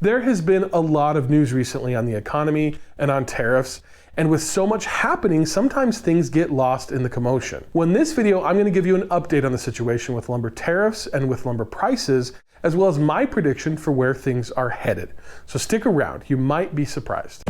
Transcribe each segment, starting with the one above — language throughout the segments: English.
There has been a lot of news recently on the economy and on tariffs, and with so much happening, sometimes things get lost in the commotion. Well, in this video, I'm going to give you an update on the situation with lumber tariffs and with lumber prices, as well as my prediction for where things are headed. So stick around, you might be surprised.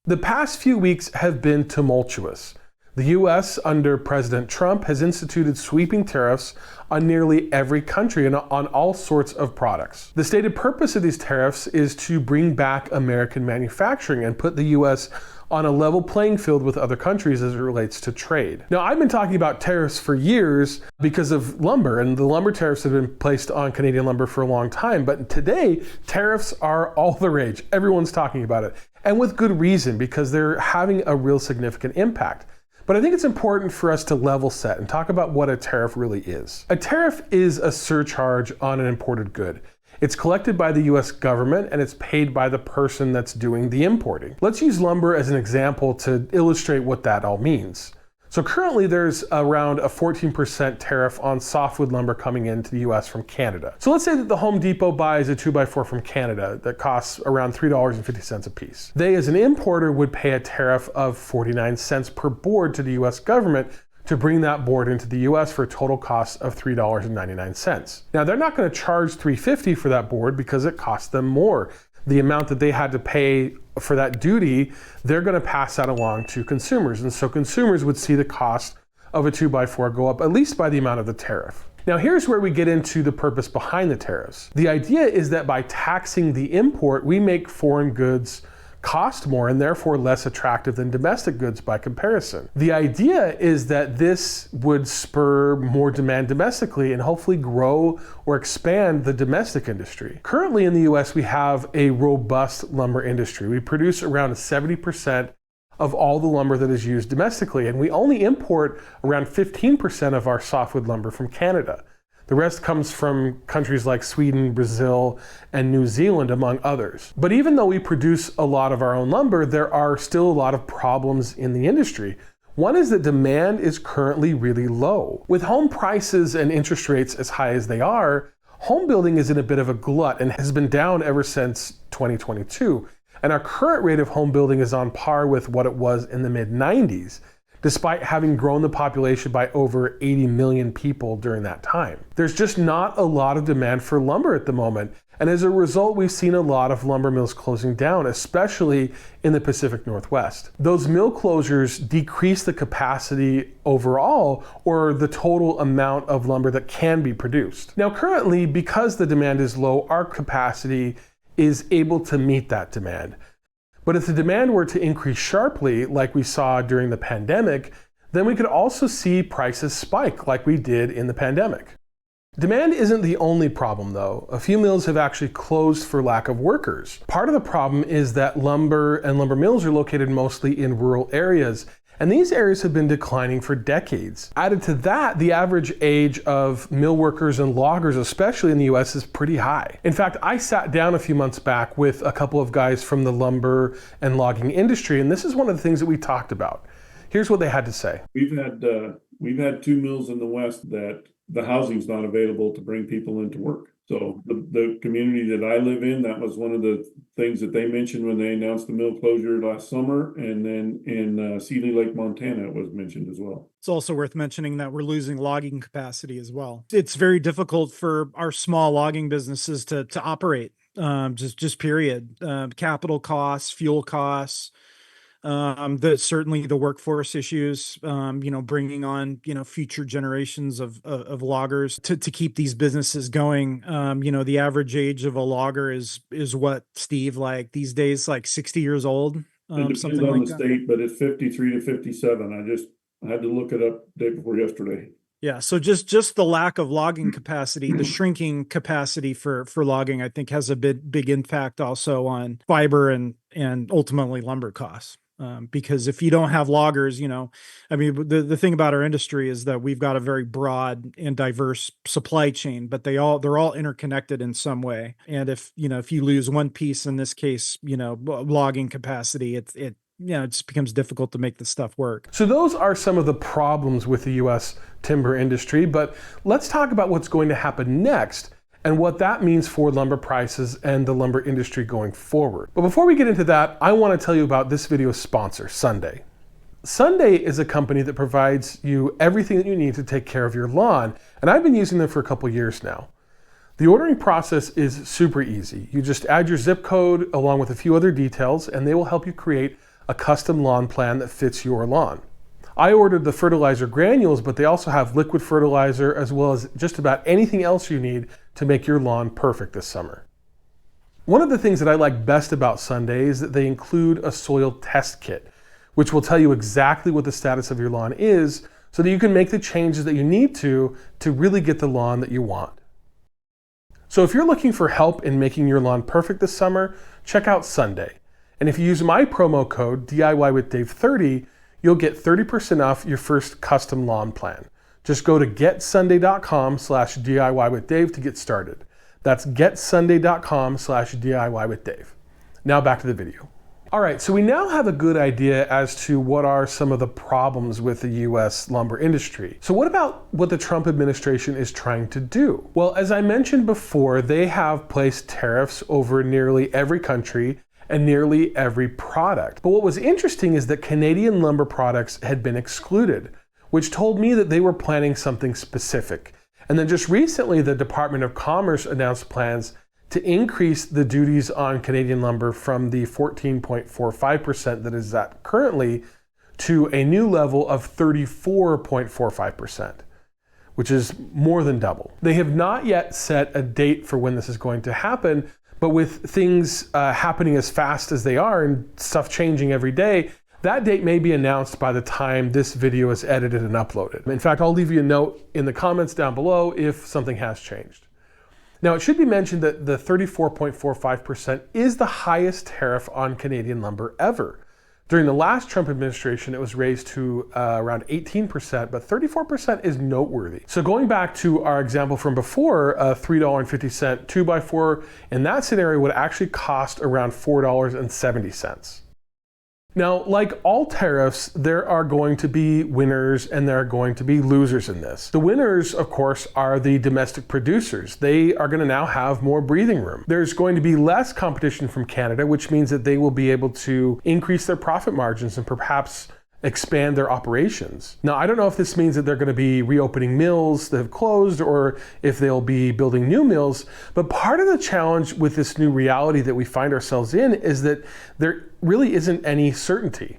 The past few weeks have been tumultuous. The US, under President Trump, has instituted sweeping tariffs on nearly every country and on all sorts of products. The stated purpose of these tariffs is to bring back American manufacturing and put the US on a level playing field with other countries as it relates to trade. Now, I've been talking about tariffs for years because of lumber, and the lumber tariffs have been placed on Canadian lumber for a long time, but today, tariffs are all the rage. Everyone's talking about it, and with good reason, because they're having a real significant impact. But I think it's important for us to level set and talk about what a tariff really is. A tariff is a surcharge on an imported good. It's collected by the US government and it's paid by the person that's doing the importing. Let's use lumber as an example to illustrate what that all means. So currently there's around a 14% tariff on softwood lumber coming into the US from Canada. So let's say that the Home Depot buys a 2x4 from Canada that costs around $3.50 a piece. They, as an importer, would pay a tariff of 49 cents per board to the US government to bring that board into the US for a total cost of $3.99. Now, they're not going to charge $3.50 for that board because it costs them more. The amount that they had to pay for that duty, they're going to pass that along to consumers. And so consumers would see the cost of a 2x4 go up at least by the amount of the tariff. Now, here's where we get into the purpose behind the tariffs. The idea is that by taxing the import, we make foreign goods cost more and therefore less attractive than domestic goods by comparison. The idea is that this would spur more demand domestically and hopefully grow or expand the domestic industry. Currently in the US, we have a robust lumber industry. We produce around 70% of all the lumber that is used domestically, and we only import around 15% of our softwood lumber from Canada. The rest comes from countries like Sweden, Brazil, and New Zealand, among others. But even though we produce a lot of our own lumber, there are still a lot of problems in the industry. One is that demand is currently really low. With home prices and interest rates as high as they are, home building is in a bit of a glut and has been down ever since 2022. And our current rate of home building is on par with what it was in the mid-90s. Despite having grown the population by over 80 million people during that time. There's just not a lot of demand for lumber at the moment, and as a result, we've seen a lot of lumber mills closing down, especially in the Pacific Northwest. Those mill closures decrease the capacity overall, or the total amount of lumber that can be produced. Now currently, because the demand is low, our capacity is able to meet that demand. But if the demand were to increase sharply, like we saw during the pandemic, then we could also see prices spike like we did in the pandemic. Demand isn't the only problem though. A few mills have actually closed for lack of workers. Part of the problem is that lumber and lumber mills are located mostly in rural areas, and these areas have been declining for decades. Added to that, the average age of mill workers and loggers, especially in the US, is pretty high. In fact, I sat down a few months back with a couple of guys from the lumber and logging industry, and this is one of the things that we talked about. Here's what they had to say. We've had two mills in the West that the housing's not available to bring people into work. So the community that I live in, that was one of the things that they mentioned when they announced the mill closure last summer. And then in Seeley Lake, Montana, it was mentioned as well. It's also worth mentioning that we're losing logging capacity as well. It's very difficult for our small logging businesses to operate, just period. Capital costs, fuel costs, certainly the workforce issues, bringing on, future generations of loggers to keep these businesses going. The average age of a logger is what, Steve, like these days, like 60 years old, something like on the state, but it's 53 to 57. I had to look it up day before yesterday. Yeah. So just the lack of logging capacity, the shrinking capacity for logging, I think has a big impact also on fiber and ultimately lumber costs. Because if you don't have loggers, the thing about our industry is that we've got a very broad and diverse supply chain, but they're all interconnected in some way. And if you lose one piece, in this case, logging capacity, it just becomes difficult to make the stuff work. So those are some of the problems with the U.S. timber industry, but let's talk about what's going to happen next and what that means for lumber prices and the lumber industry going forward. But before we get into that, I want to tell you about this video's sponsor, Sunday. Sunday is a company that provides you everything that you need to take care of your lawn, and I've been using them for a couple years now. The ordering process is super easy. You just add your zip code along with a few other details, and they will help you create a custom lawn plan that fits your lawn. I ordered the fertilizer granules, but they also have liquid fertilizer as well as just about anything else you need to make your lawn perfect this summer. One of the things that I like best about Sunday is that they include a soil test kit, which will tell you exactly what the status of your lawn is so that you can make the changes that you need to really get the lawn that you want. So if you're looking for help in making your lawn perfect this summer, check out Sunday. And if you use my promo code DIYWithDave30, you'll get 30% off your first custom lawn plan. Just go to getsunday.com/DIYWithDave to get started. That's getsunday.com/DIYWithDave. Now back to the video. All right, so we now have a good idea as to what are some of the problems with the US lumber industry. So what about what the Trump administration is trying to do? Well, as I mentioned before, they have placed tariffs over nearly every country and nearly every product. But what was interesting is that Canadian lumber products had been excluded, which told me that they were planning something specific. And then just recently, the Department of Commerce announced plans to increase the duties on Canadian lumber from the 14.45% that is at currently to a new level of 34.45%, which is more than double. They have not yet set a date for when this is going to happen, but with things happening as fast as they are and stuff changing every day, that date may be announced by the time this video is edited and uploaded. In fact, I'll leave you a note in the comments down below if something has changed. Now, it should be mentioned that the 34.45% is the highest tariff on Canadian lumber ever. During the last Trump administration, it was raised to around 18%, but 34% is noteworthy. So going back to our example from before, a $3.50 2x4 in that scenario would actually cost around $4.70. Now, like all tariffs, there are going to be winners and there are going to be losers in this. The winners, of course, are the domestic producers. They are going to now have more breathing room. There's going to be less competition from Canada, which means that they will be able to increase their profit margins and perhaps expand their operations. Now, I don't know if this means that they're going to be reopening mills that have closed or if they'll be building new mills, but part of the challenge with this new reality that we find ourselves in is that there really isn't any certainty.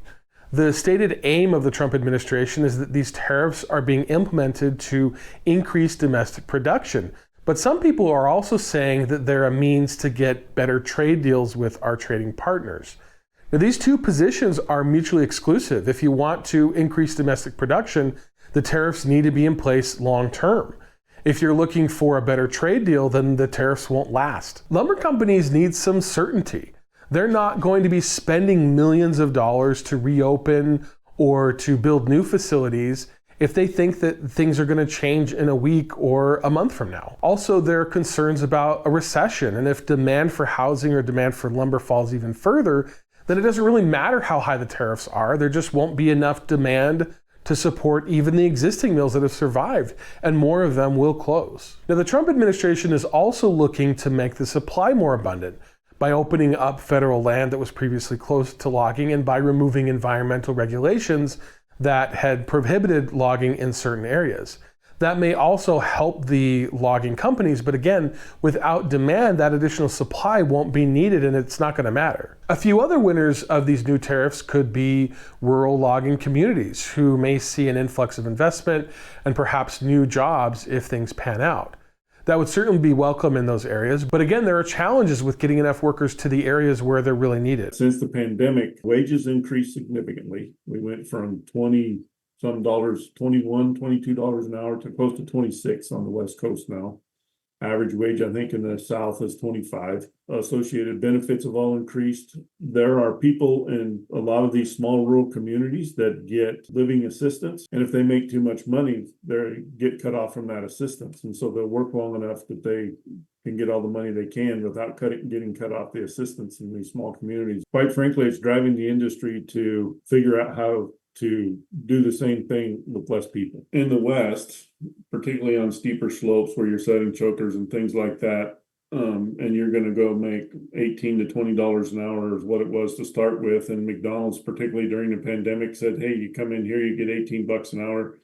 The stated aim of the Trump administration is that these tariffs are being implemented to increase domestic production. But some people are also saying that they're a means to get better trade deals with our trading partners. Now, these two positions are mutually exclusive. If you want to increase domestic production, the tariffs need to be in place long term. If you're looking for a better trade deal, then the tariffs won't last. Lumber companies need some certainty. They're not going to be spending millions of dollars to reopen or to build new facilities if they think that things are going to change in a week or a month from now. Also, there are concerns about a recession, and if demand for housing or demand for lumber falls even further, then it doesn't really matter how high the tariffs are. There just won't be enough demand to support even the existing mills that have survived, and more of them will close. Now, the Trump administration is also looking to make the supply more abundant by opening up federal land that was previously closed to logging and by removing environmental regulations that had prohibited logging in certain areas. That may also help the logging companies, but again, without demand, that additional supply won't be needed and it's not going to matter. A few other winners of these new tariffs could be rural logging communities who may see an influx of investment and perhaps new jobs if things pan out. That would certainly be welcome in those areas, but again, there are challenges with getting enough workers to the areas where they're really needed. Since the pandemic, wages increased significantly. We went from some dollars, $21, $22 an hour to close to 26 on the West Coast now. Average wage, I think, in the South is 25. Associated benefits have all increased. There are people in a lot of these small rural communities that get living assistance. And if they make too much money, they get cut off from that assistance. And so they'll work long enough that they can get all the money they can without getting cut off the assistance in these small communities. Quite frankly, it's driving the industry to figure out how to do the same thing with less people. In the West, particularly on steeper slopes where you're setting chokers and things like that, and you're going to go make $18 to $20 an hour is what it was to start with. And McDonald's, particularly during the pandemic, said, hey, you come in here, you get $18 an hour.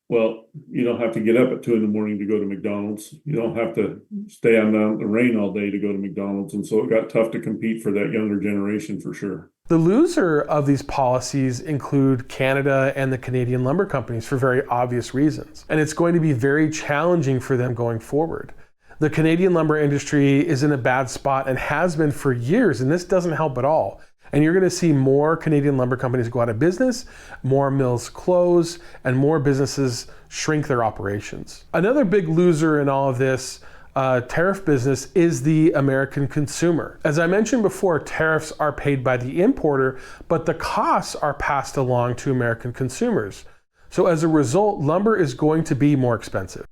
Well, you don't have to get up at 2 a.m. to go to McDonald's. You don't have to stay out in the rain all day to go to McDonald's. And so it got tough to compete for that younger generation for sure. The loser of these policies include Canada and the Canadian lumber companies for very obvious reasons. And it's going to be very challenging for them going forward. The Canadian lumber industry is in a bad spot and has been for years, and this doesn't help at all. And you're going to see more Canadian lumber companies go out of business, more mills close, and more businesses shrink their operations. Another big loser in all of this tariff business is the American consumer. As I mentioned before, tariffs are paid by the importer, but the costs are passed along to American consumers. So as a result, lumber is going to be more expensive.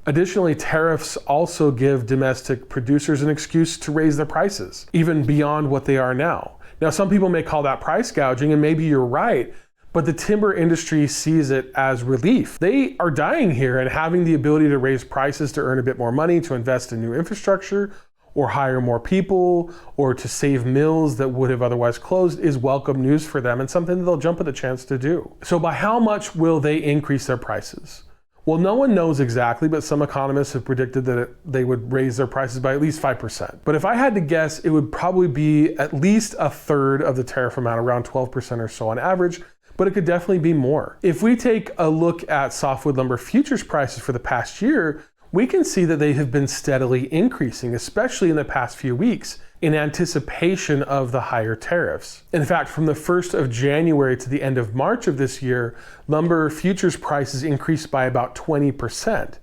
Additionally, tariffs also give domestic producers an excuse to raise their prices, even beyond what they are now. Now, some people may call that price gouging, and maybe you're right, but the timber industry sees it as relief. They are dying here, and having the ability to raise prices to earn a bit more money, to invest in new infrastructure, or hire more people, or to save mills that would have otherwise closed is welcome news for them and something that they'll jump at the chance to do. So by how much will they increase their prices? Well, no one knows exactly, but some economists have predicted that they would raise their prices by at least 5%. But if I had to guess, it would probably be at least a third of the tariff amount, around 12% or so on average, but it could definitely be more. If we take a look at softwood lumber futures prices for the past year, we can see that they have been steadily increasing, especially in the past few weeks, in anticipation of the higher tariffs. In fact, from the 1st of January to the end of March of this year, lumber futures prices increased by about 20%.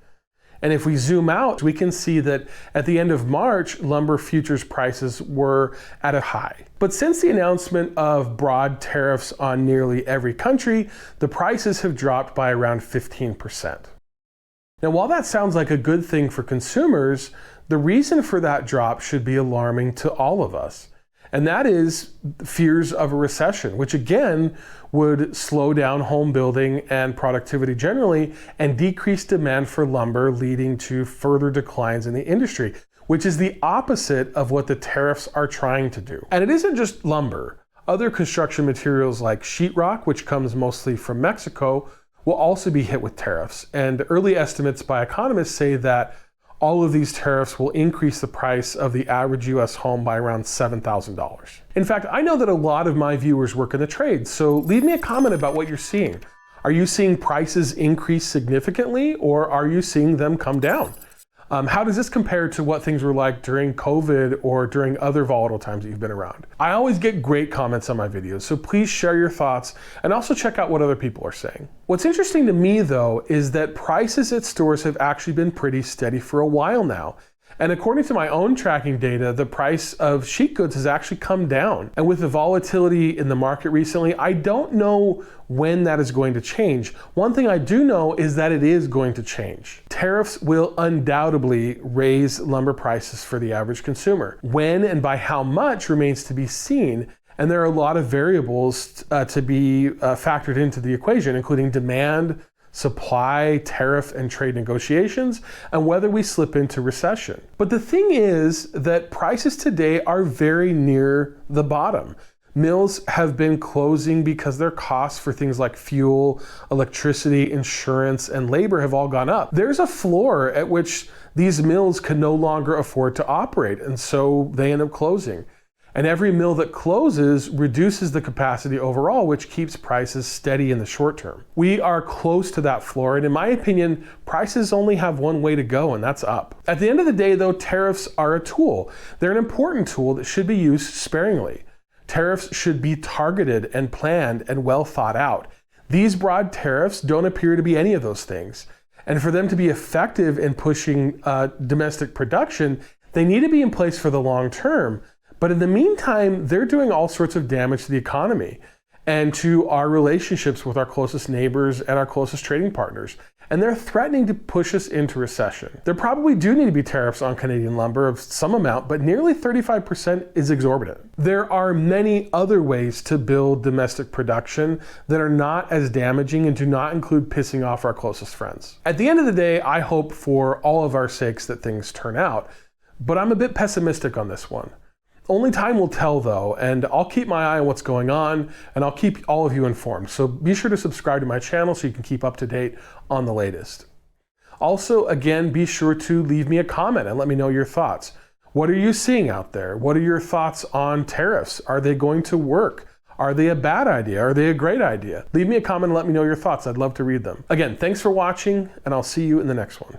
And if we zoom out, we can see that at the end of March, lumber futures prices were at a high. But since the announcement of broad tariffs on nearly every country, the prices have dropped by around 15%. Now, while that sounds like a good thing for consumers, the reason for that drop should be alarming to all of us. And that is fears of a recession, which again would slow down home building and productivity generally and decrease demand for lumber, leading to further declines in the industry, which is the opposite of what the tariffs are trying to do. And it isn't just lumber. Other construction materials like sheetrock, which comes mostly from Mexico, will also be hit with tariffs. And early estimates by economists say that all of these tariffs will increase the price of the average US home by around $7,000. In fact, I know that a lot of my viewers work in the trades, so leave me a comment about what you're seeing. Are you seeing prices increase significantly, or are you seeing them come down? How does this compare to what things were like during COVID or during other volatile times that you've been around? I always get great comments on my videos, so please share your thoughts and also check out what other people are saying. What's interesting to me though is that prices at stores have actually been pretty steady for a while now. And according to my own tracking data, the price of sheet goods has actually come down. And with the volatility in the market recently, I don't know when that is going to change. One thing I do know is that it is going to change. Tariffs will undoubtedly raise lumber prices for the average consumer. When and by how much remains to be seen. And there are a lot of variables to be factored into the equation, including demand, supply, tariff, and trade negotiations, and whether we slip into recession. But the thing is that prices today are very near the bottom. Mills have been closing because their costs for things like fuel, electricity, insurance, and labor have all gone up. There's a floor at which these mills can no longer afford to operate, and so they end up closing. And every mill that closes reduces the capacity overall, which keeps prices steady in the short term. We are close to that floor, and in my opinion, prices only have one way to go, and that's up. At the end of the day, though, tariffs are a tool. They're an important tool that should be used sparingly. Tariffs should be targeted and planned and well thought out. These broad tariffs don't appear to be any of those things. And for them to be effective in pushing domestic production, they need to be in place for the long term. But in the meantime, they're doing all sorts of damage to the economy. and to our relationships with our closest neighbors and our closest trading partners. And they're threatening to push us into recession. There probably do need to be tariffs on Canadian lumber of some amount, but nearly 35% is exorbitant. There are many other ways to build domestic production that are not as damaging and do not include pissing off our closest friends. At the end of the day, I hope for all of our sakes that things turn out, but I'm a bit pessimistic on this one. Only time will tell though, and I'll keep my eye on what's going on, and I'll keep all of you informed. So be sure to subscribe to my channel so you can keep up to date on the latest. Also, again, be sure to leave me a comment and let me know your thoughts. What are you seeing out there? What are your thoughts on tariffs? Are they going to work? Are they a bad idea? Are they a great idea? Leave me a comment and let me know your thoughts. I'd love to read them. Again, thanks for watching, and I'll see you in the next one.